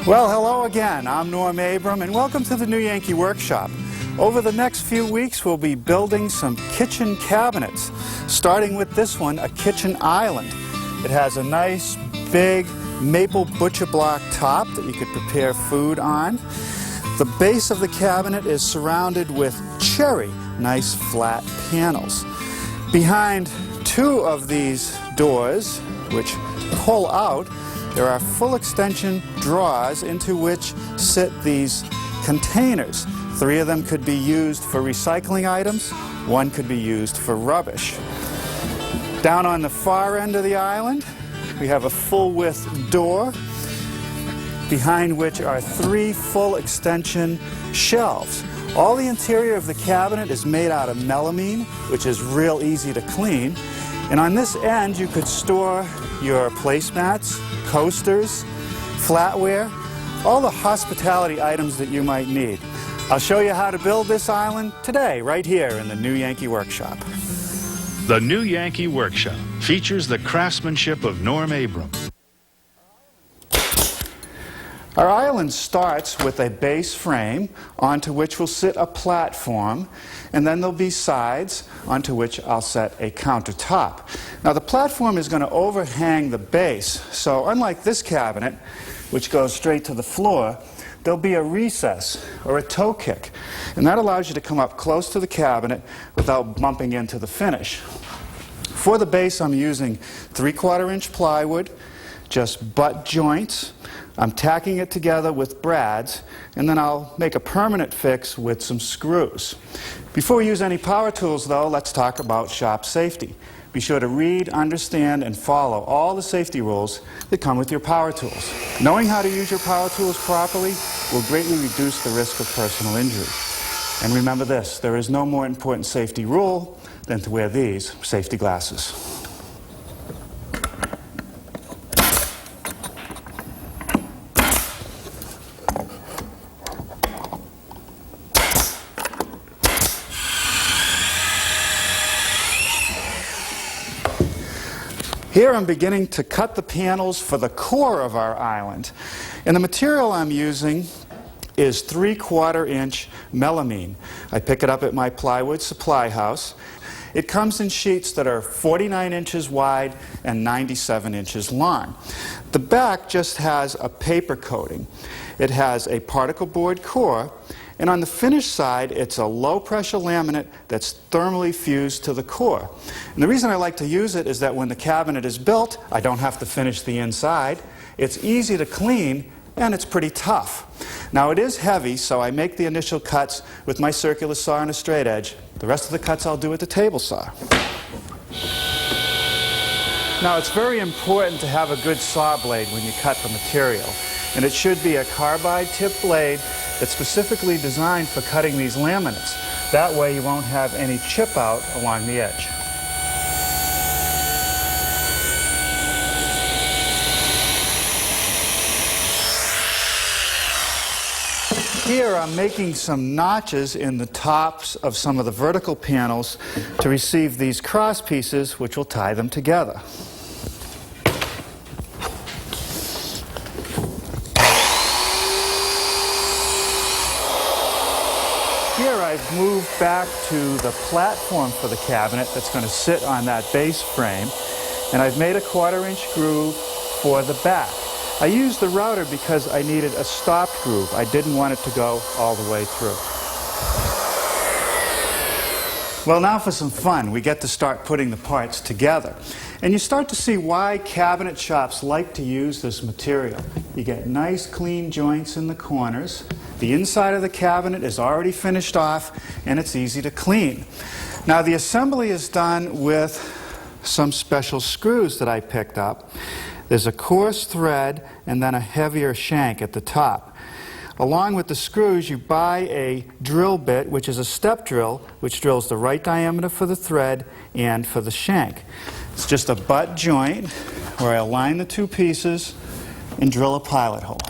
Well, hello again. I'm Norm Abram, and welcome to the new Yankee Workshop. Over the next few weeks, we'll be building some kitchen cabinets, starting with this one, a kitchen island. It has a nice, big maple butcher block top that you could prepare food on. The base of the cabinet is surrounded with cherry, nice flat panels. Behind two of these doors, which pull out, there are full extension drawers into which sit these containers. 3 of them could be used for recycling items, 1 could be used for rubbish. Down on the far end of the island, we have a full width door, behind which are 3 full extension shelves. All the interior of the cabinet is made out of melamine, which is real easy to clean. And on this end, you could store your placemats, coasters, flatware, all the hospitality items that you might need. I'll show you how to build this island today, right here in the new Yankee Workshop. The new Yankee Workshop features the craftsmanship of Norm Abram. Our island starts with a base frame onto which will sit a platform, and then there'll be sides onto which I'll set a countertop. Now the platform is going to overhang the base, so unlike this cabinet, which goes straight to the floor, there'll be a recess or a toe kick, and that allows you to come up close to the cabinet without bumping into the finish. For the base, I'm using 3/4 inch plywood, just butt joints. I'm tacking it together with brads, and then I'll make a permanent fix with some screws. Before we use any power tools, though, let's talk about shop safety. Be sure to read, understand, and follow all the safety rules that come with your power tools. Knowing how to use your power tools properly will greatly reduce the risk of personal injury. And remember this, there is no more important safety rule than to wear these safety glasses. Here I'm beginning to cut the panels for the core of our island. And the material I'm using is 3/4 inch melamine. I pick it up at my plywood supply house. It comes in sheets that are 49 inches wide and 97 inches long. The back just has a paper coating. It has a particle board core, and on the finished side, it's a low-pressure laminate that's thermally fused to the core. And the reason I like to use it is that when the cabinet is built, I don't have to finish the inside. It's easy to clean, and it's pretty tough. Now, it is heavy, so I make the initial cuts with my circular saw and a straight edge. The rest of the cuts I'll do with the table saw. Now, it's very important to have a good saw blade when you cut the material. And it should be a carbide tip blade that's specifically designed for cutting these laminates. That way you won't have any chip out along the edge. Here I'm making some notches in the tops of some of the vertical panels to receive these cross pieces, which will tie them together. Here I've moved back to the platform for the cabinet that's going to sit on that base frame, and I've made a 1/4 inch groove for the back. I used the router because I needed a stopped groove. I didn't want it to go all the way through. Well, now for some fun. We get to start putting the parts together. And you start to see why cabinet shops like to use this material. You get nice clean joints in the corners. The inside of the cabinet is already finished off, and it's easy to clean. Now, the assembly is done with some special screws that I picked up. There's a coarse thread and then a heavier shank at the top. Along with the screws, you buy a drill bit, which is a step drill, which drills the right diameter for the thread and for the shank. It's just a butt joint where I align the 2 pieces and drill a pilot hole.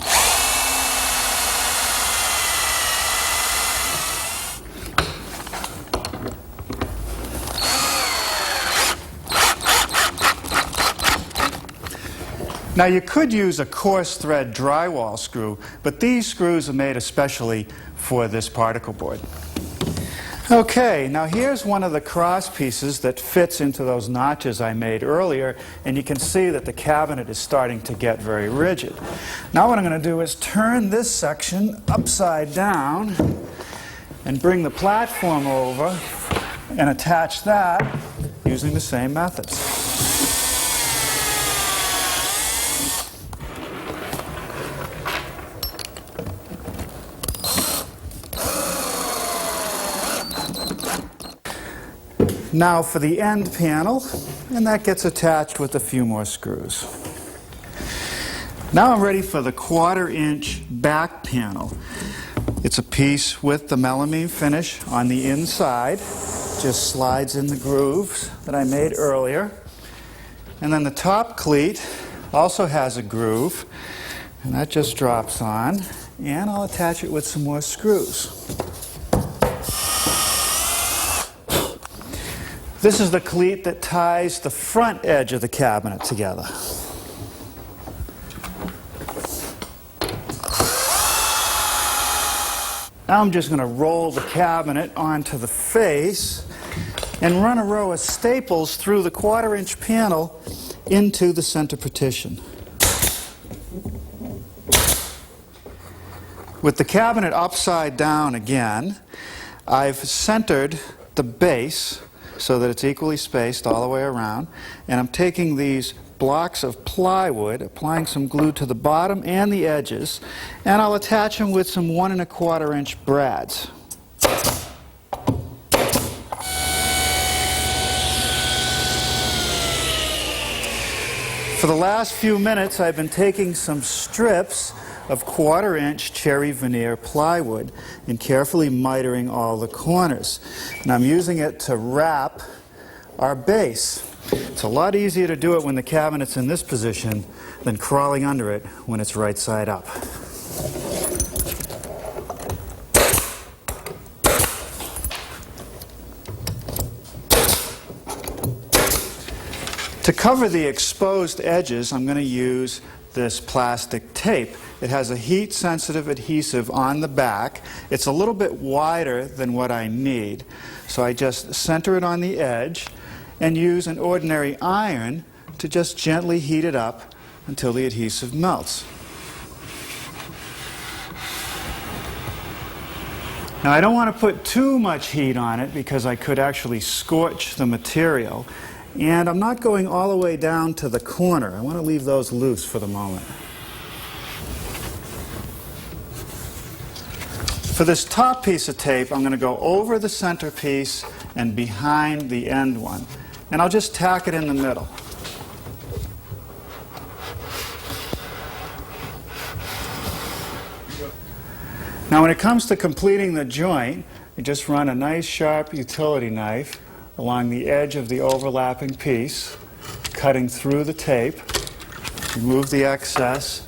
Now you could use a coarse thread drywall screw, but these screws are made especially for this particle board. Okay, now here's one of the cross pieces that fits into those notches I made earlier, and you can see that the cabinet is starting to get very rigid. Now what I'm going to do is turn this section upside down and bring the platform over and attach that using the same methods. Now for the end panel, and that gets attached with a few more screws. Now I'm ready for the 1/4 inch back panel. It's a piece with the melamine finish on the inside. Just slides in the grooves that I made earlier. And then the top cleat also has a groove, and that just drops on. And I'll attach it with some more screws. This is the cleat that ties the front edge of the cabinet together. Now I'm just going to roll the cabinet onto the face and run a row of staples through the 1/4 inch panel into the center partition. With the cabinet upside down again, I've centered the base so that it's equally spaced all the way around, and I'm taking these blocks of plywood, applying some glue to the bottom and the edges, and I'll attach them with some 1 1/4 inch brads. For the last few minutes I've been taking some strips of 1/4 inch cherry veneer plywood and carefully mitering all the corners. And I'm using it to wrap our base. It's a lot easier to do it when the cabinet's in this position than crawling under it when it's right side up. To cover the exposed edges, I'm going to use this plastic tape. It has a heat-sensitive adhesive on the back. It's a little bit wider than what I need, so I just center it on the edge and use an ordinary iron to just gently heat it up until the adhesive melts. Now I don't want to put too much heat on it because I could actually scorch the material, and I'm not going all the way down to the corner. I want to leave those loose for the moment. For this top piece of tape, I'm going to go over the center piece and behind the end one. And I'll just tack it in the middle. Now when it comes to completing the joint, you just run a nice sharp utility knife along the edge of the overlapping piece, cutting through the tape, remove the excess,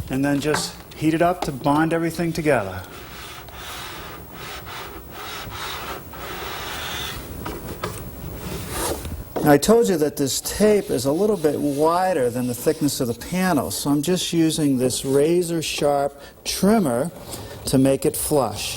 and then just heat it up to bond everything together. Now, I told you that this tape is a little bit wider than the thickness of the panel, so I'm just using this razor sharp trimmer to make it flush.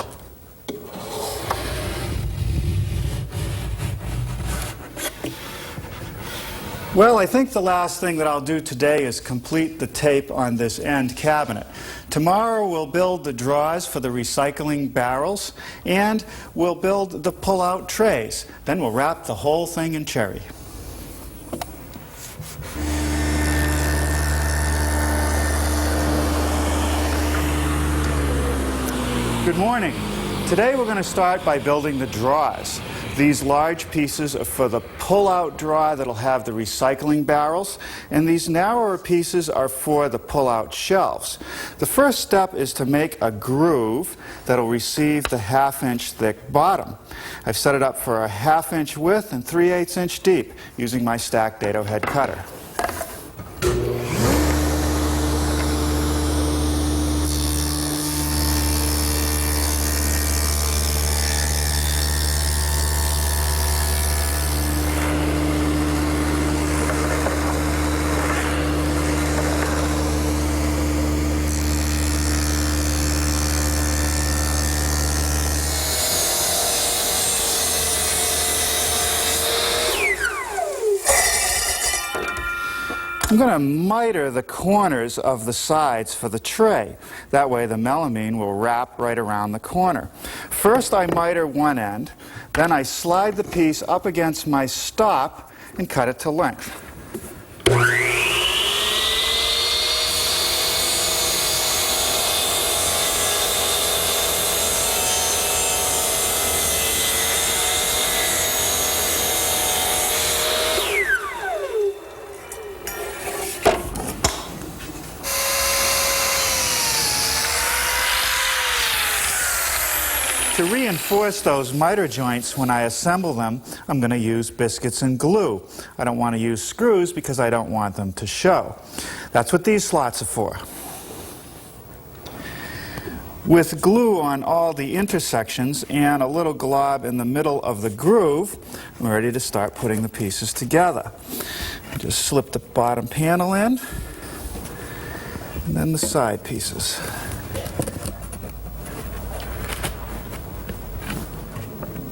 Well, I think the last thing that I'll do today is complete the tape on this end cabinet. Tomorrow we'll build the drawers for the recycling barrels, and we'll build the pull-out trays. Then we'll wrap the whole thing in cherry. Good morning. Today we're going to start by building the drawers. These large pieces are for the pull-out drawer that'll have the recycling barrels, and these narrower pieces are for the pull-out shelves. The first step is to make a groove that'll receive the 1/2 inch thick bottom. I've set it up for a 1/2 inch width and 3/8 inch deep using my stacked dado head cutter. I'm going to miter the corners of the sides for the tray. That way the melamine will wrap right around the corner. First I miter one end, then I slide the piece up against my stop and cut it to length. To reinforce those miter joints when I assemble them, I'm going to use biscuits and glue. I don't want to use screws because I don't want them to show. That's what these slots are for. With glue on all the intersections and a little glob in the middle of the groove, I'm ready to start putting the pieces together. Just slip the bottom panel in, and then the side pieces.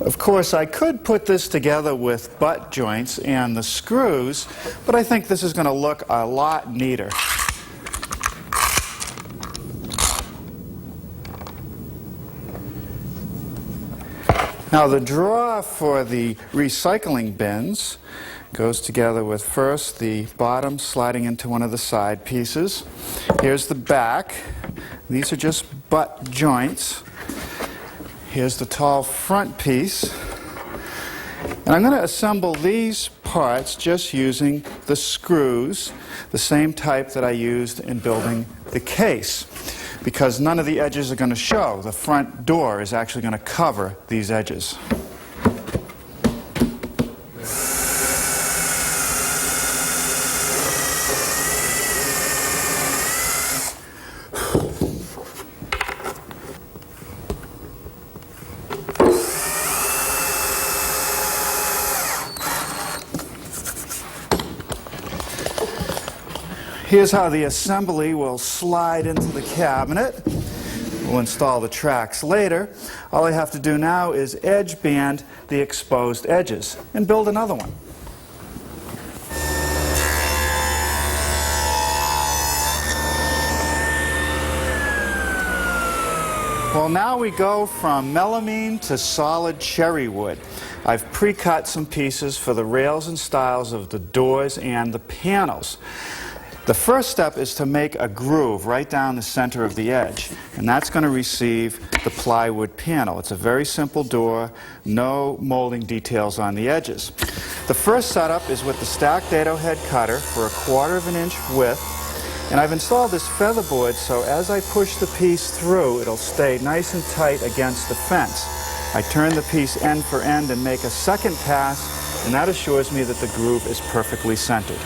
Of course, I could put this together with butt joints and the screws, but I think this is going to look a lot neater. Now the drawer for the recycling bins goes together with first the bottom sliding into one of the side pieces. Here's the back. These are just butt joints. Here's the tall front piece. And I'm going to assemble these parts just using the screws, the same type that I used in building the case, because none of the edges are going to show. The front door is actually going to cover these edges. Here's how the assembly will slide into the cabinet. We'll install the tracks later. All I have to do now is edge band the exposed edges and build another one. Well, now we go from melamine to solid cherry wood. I've pre-cut some pieces for the rails and stiles of the doors and the panels. The first step is to make a groove right down the center of the edge, and that's going to receive the plywood panel. It's a very simple door, no molding details on the edges. The first setup is with the stacked dado head cutter for 1/4 of an inch width, and I've installed this featherboard so as I push the piece through, it'll stay nice and tight against the fence. I turn the piece end for end and make a second pass, and that assures me that the groove is perfectly centered.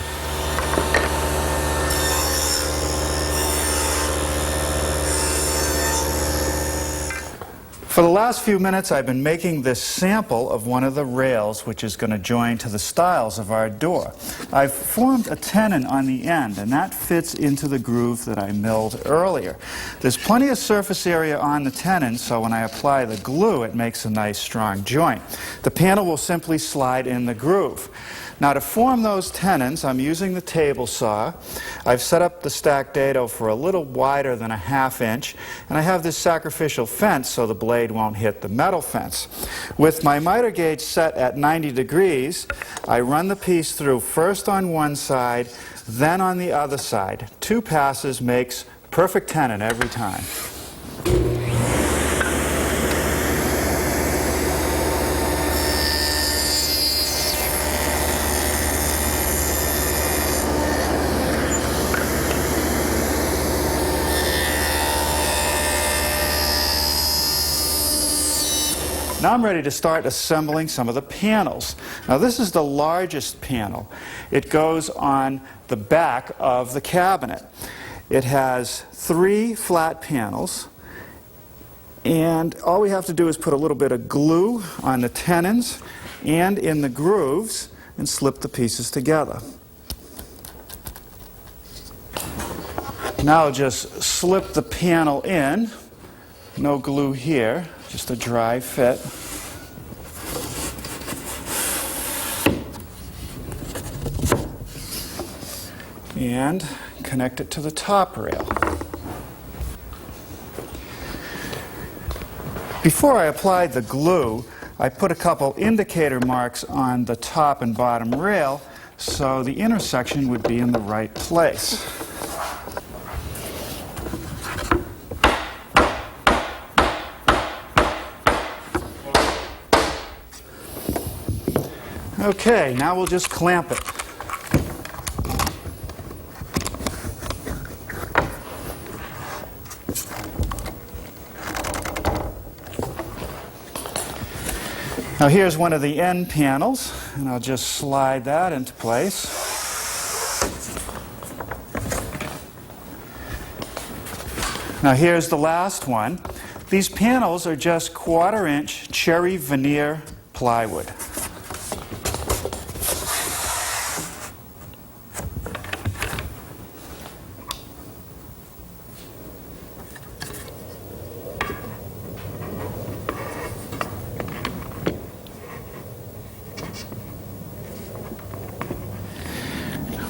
For the last few minutes I've been making this sample of one of the rails which is going to join to the stiles of our door. I've formed a tenon on the end, and that fits into the groove that I milled earlier. There's plenty of surface area on the tenon, so when I apply the glue it makes a nice strong joint. The panel will simply slide in the groove. Now to form those tenons, I'm using the table saw. I've set up the stacked dado for a little wider than 1/2 inch, and I have this sacrificial fence so the blade won't hit the metal fence. With my miter gauge set at 90 degrees, I run the piece through first on one side, then on the other side. 2 passes makes perfect tenon every time. Now I'm ready to start assembling some of the panels. Now this is the largest panel. It goes on the back of the cabinet. It has 3 flat panels, and all we have to do is put a little bit of glue on the tenons and in the grooves and slip the pieces together. Now just slip the panel in. No glue here, just a dry fit. and connect it to the top rail. Before I applied the glue, I put a couple indicator marks on the top and bottom rail so the intersection would be in the right place. Okay, now we'll just clamp it. Now here's one of the end panels, and I'll just slide that into place. Now here's the last one. These panels are just 1/4-inch cherry veneer plywood.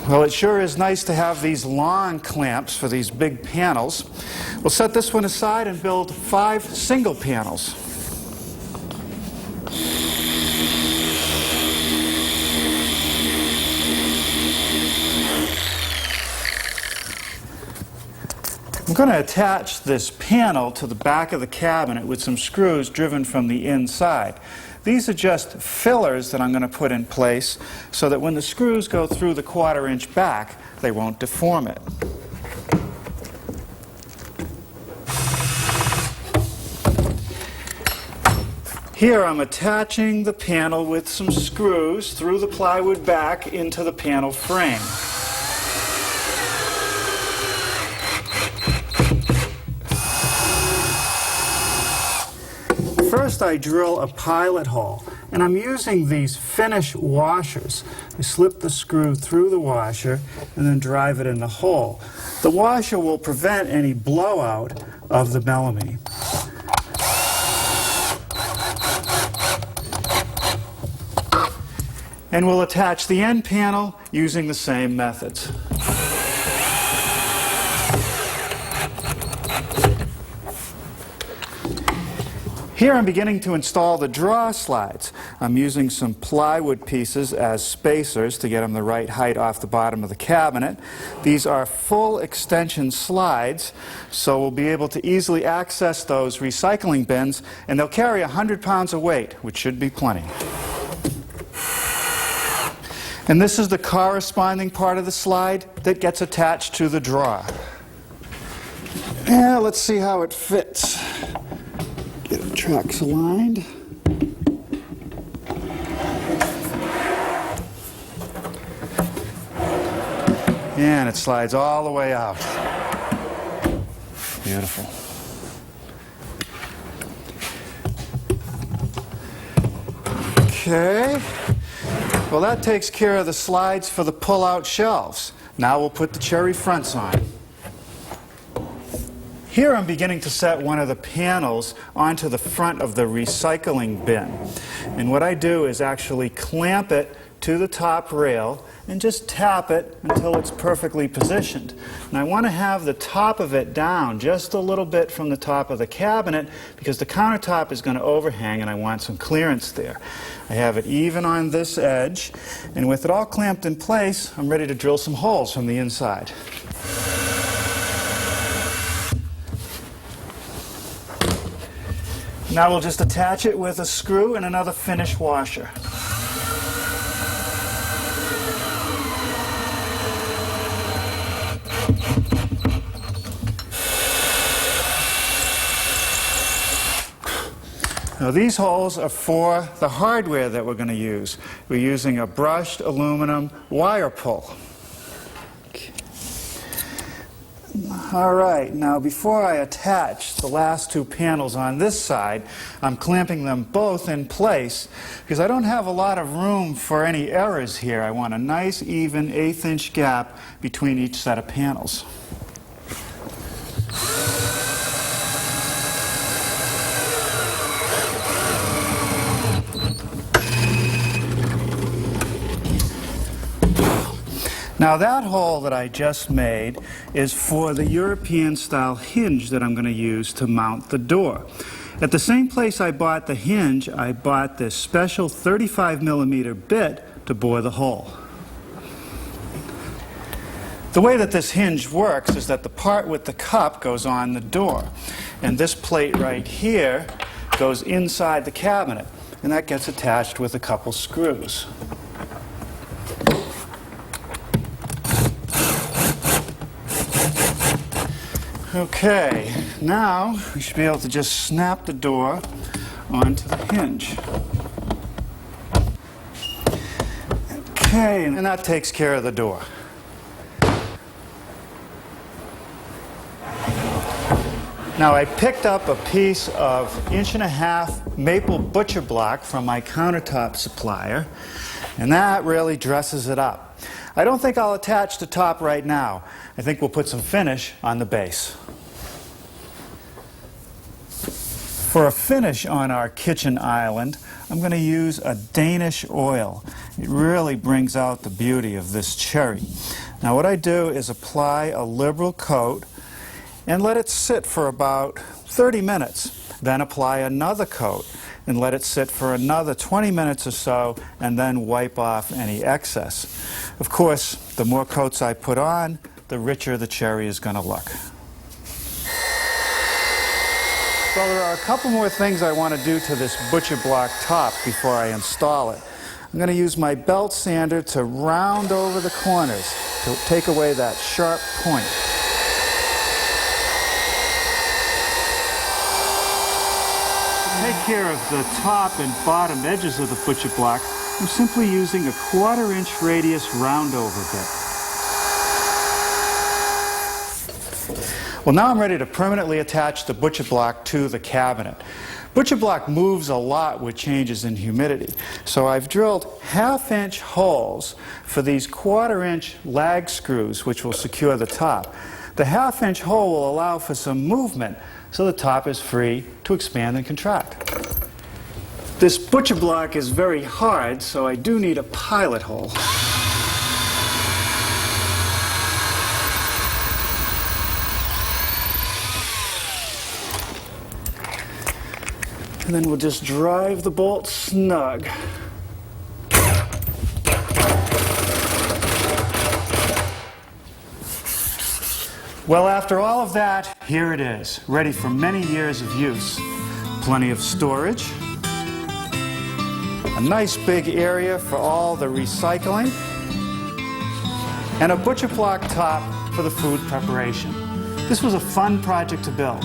Well, it sure is nice to have these long clamps for these big panels. We'll set this one aside and build 5 single panels. I'm going to attach this panel to the back of the cabinet with some screws driven from the inside. These are just fillers that I'm going to put in place so that when the screws go through the 1/4-inch back, they won't deform it. Here I'm attaching the panel with some screws through the plywood back into the panel frame. First, I drill a pilot hole, and I'm using these finish washers. I slip the screw through the washer and then drive it in the hole. The washer will prevent any blowout of the melamine. And we'll attach the end panel using the same methods. Here I'm beginning to install the draw slides. I'm using some plywood pieces as spacers to get them the right height off the bottom of the cabinet. These are full extension slides, so we'll be able to easily access those recycling bins, and they'll carry 100 pounds of weight, which should be plenty. And this is the corresponding part of the slide that gets attached to the drawer. Yeah, let's see how it fits. Get the tracks aligned. And it slides all the way out. Beautiful. Okay. Well, that takes care of the slides for the pull-out shelves. Now we'll put the cherry fronts on. Here I'm beginning to set one of the panels onto the front of the recycling bin. And what I do is actually clamp it to the top rail and just tap it until it's perfectly positioned. And I want to have the top of it down just a little bit from the top of the cabinet because the countertop is going to overhang and I want some clearance there. I have it even on this edge, and with it all clamped in place, I'm ready to drill some holes from the inside. Now we'll just attach it with a screw and another finish washer. Now these holes are for the hardware that we're going to use. We're using a brushed aluminum wire pull. All right, now before I attach the last 2 panels on this side, I'm clamping them both in place because I don't have a lot of room for any errors here. I want a nice even 1/8-inch gap between each set of panels. Now that hole that I just made is for the European style hinge that I'm going to use to mount the door. At the same place I bought the hinge, I bought this special 35mm bit to bore the hole. The way that this hinge works is that the part with the cup goes on the door, and this plate right here goes inside the cabinet, and that gets attached with a couple screws. Okay, now we should be able to just snap the door onto the hinge. Okay, and that takes care of the door. Now I picked up a piece of 1.5" maple butcher block from my countertop supplier, and that really dresses it up. I don't think I'll attach the top right now. I think we'll put some finish on the base. For a finish on our kitchen island, I'm going to use a Danish oil. It really brings out the beauty of this cherry. Now what I do is apply a liberal coat and let it sit for about 30 minutes. Then apply another coat and let it sit for another 20 minutes or so, and then wipe off any excess. Of course, the more coats I put on, the richer the cherry is going to look. Well, there are a couple more things I want to do to this butcher block top before I install it. I'm going to use my belt sander to round over the corners to take away that sharp point. To take care of the top and bottom edges of the butcher block, I'm simply using a 1/4" radius round over bit. Well, now I'm ready to permanently attach the butcher block to the cabinet. Butcher block moves a lot with changes in humidity, so I've drilled 1/2" holes for these 1/4" lag screws which will secure the top. The 1/2" hole will allow for some movement so the top is free to expand and contract. This butcher block is very hard, so I do need a pilot hole. And then we'll just drive the bolt snug. Well, after all of that, here it is, ready for many years of use. Plenty of storage, a nice big area for all the recycling, and a butcher block top for the food preparation. This was a fun project to build.